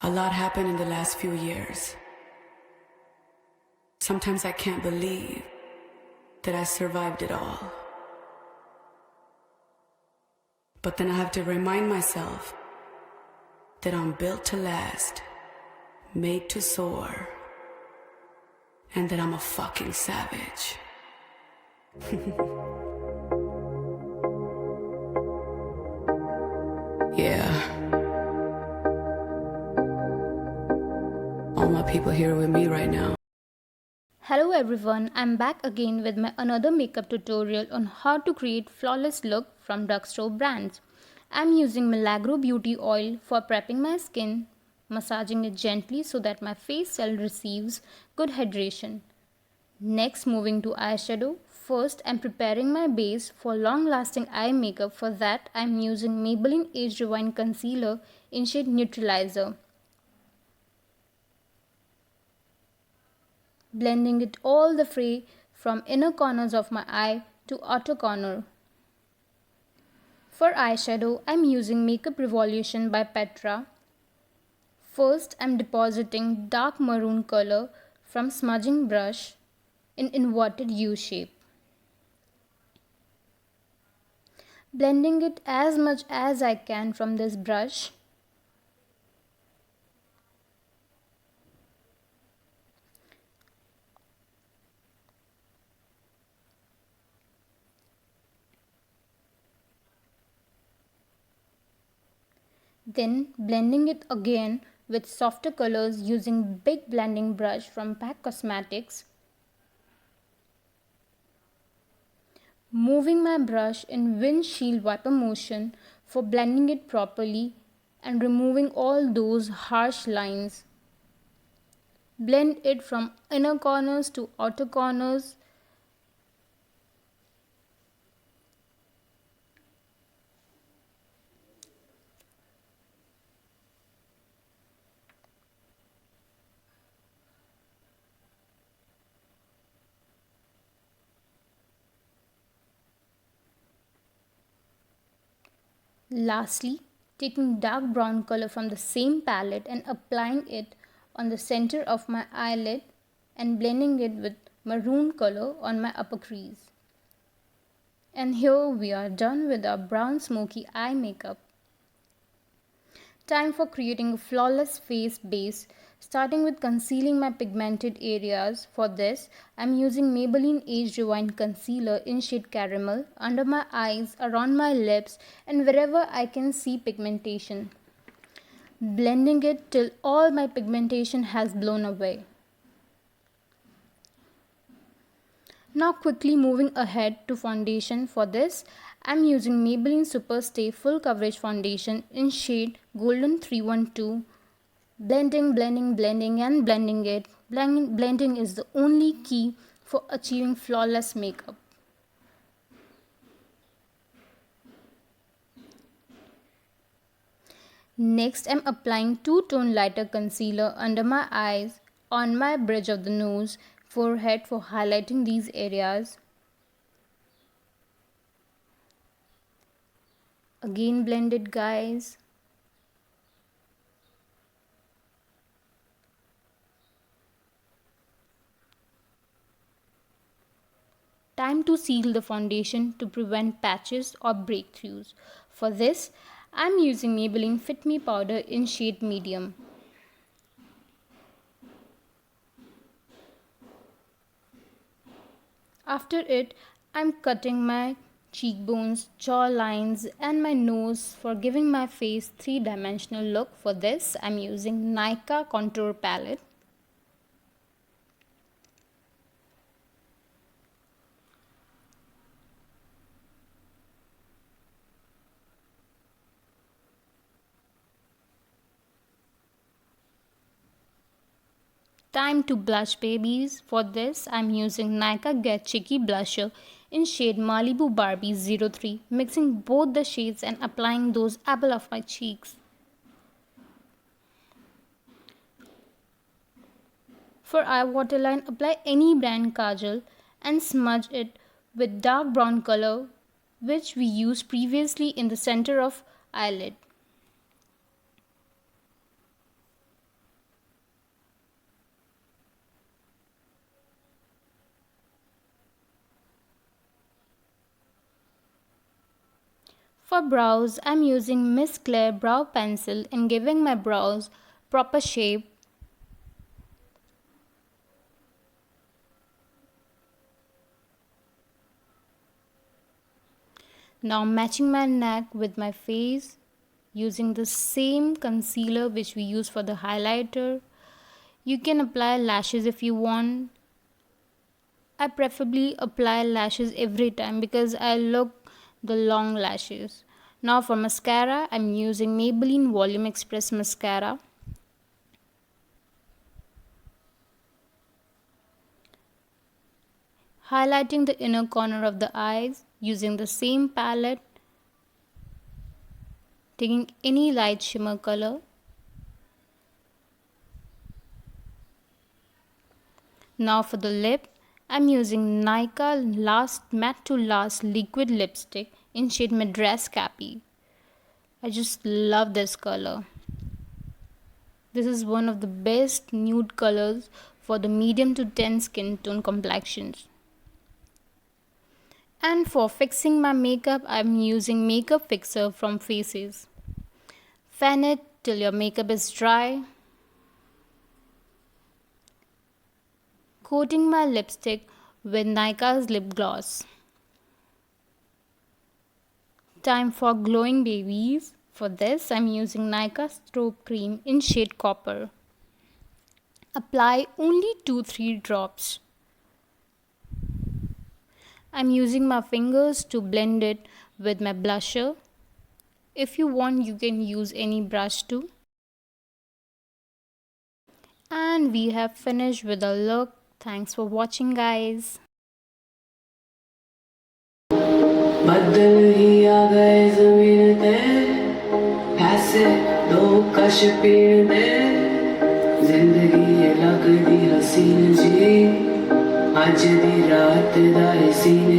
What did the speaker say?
A lot happened in the last few years. Sometimes I can't believe that I survived it all. But then I have to remind myself that I'm built to last, made to soar, and that I'm a fucking savage. Yeah. All my people here with me right now. Hello everyone, I'm back again with my another makeup tutorial on how to create flawless look from drugstore brands. I'm using Milagro beauty oil for prepping my skin, massaging it gently so that my face cell receives good hydration. Next, moving to eyeshadow. First, I'm preparing my base for long-lasting eye makeup. For that, I'm using Maybelline Age Rewind Concealer in shade Neutralizer. Blending it all the way from inner corners of my eye to outer corner. For eyeshadow, I'm using Makeup Revolution by Petra. First, I'm depositing dark maroon color from smudging brush in inverted U shape. Blending it as much as I can from this brush. Then blending it again with softer colors using big blending brush from Pac Cosmetics. Moving my brush in windshield wiper motion for blending it properly and removing all those harsh lines. Blend it from inner corners to outer corners. Lastly, taking dark brown color from the same palette and applying it on the center of my eyelid and blending it with maroon color on my upper crease. And here we are done with our brown smoky eye makeup. Time for creating a flawless face base, starting with concealing my pigmented areas. For this, I'm using Maybelline Age Rewind Concealer in shade Caramel under my eyes, around my lips, and wherever I can see pigmentation. Blending it till all my pigmentation has blown away. Now quickly moving ahead to foundation. For this, I'm using Maybelline Super Stay Full Coverage Foundation in shade Golden 312. Blending and blending it. Blending is the only key for achieving flawless makeup. Next, I'm applying two-tone lighter concealer under my eyes, on my bridge of the nose, forehead for highlighting these areas. Again blend it, guys. Time to seal the foundation to prevent patches or breakthroughs. For this, I'm using Maybelline Fit Me powder in shade medium. After it, I'm cutting my cheekbones, jaw lines and my nose for giving my face three-dimensional look. For this, I'm using Nykaa contour palette. Time to blush, babies. For this, I'm using Nykaa Get Cheeky Blusher in shade Malibu Barbie 03, mixing both the shades and applying those apple of my cheeks. For eye waterline, apply any brand kajal and smudge it with dark brown color which we used previously in the center of eyelid. For brows, I'm using Miss Claire brow pencil and giving my brows proper shape. Now matching my neck with my face using the same concealer which we use for the highlighter. You can apply lashes if you want. I preferably apply lashes every time because I look the long lashes. Now for mascara, I'm using Maybelline Volume Express mascara. Highlighting the inner corner of the eyes using the same palette. Taking any light shimmer color. Now for the lip, I'm using Nykaa Matte to Last liquid lipstick in shade Madars Kapi. I just love this color. This is one of the best nude colors for the medium to 10 skin tone complexions. And for fixing my makeup, I'm using makeup fixer from Faces. Fan it till your makeup is dry. Coating my lipstick with Nykaa's lip gloss. Time for glowing babies. For this, I'm using Nykaa strobe cream in shade copper. Apply only 2-3 drops. I'm using my fingers to blend it with my blusher. If you want, you can use any brush too. And we have finished with the look. Thanks for watching, guys. बदल ही आ गए ज़मीन ते ऐसे दो कश पीड़ दे जिंदगी ये लगदी हसीन जी अज दी रात दा सीन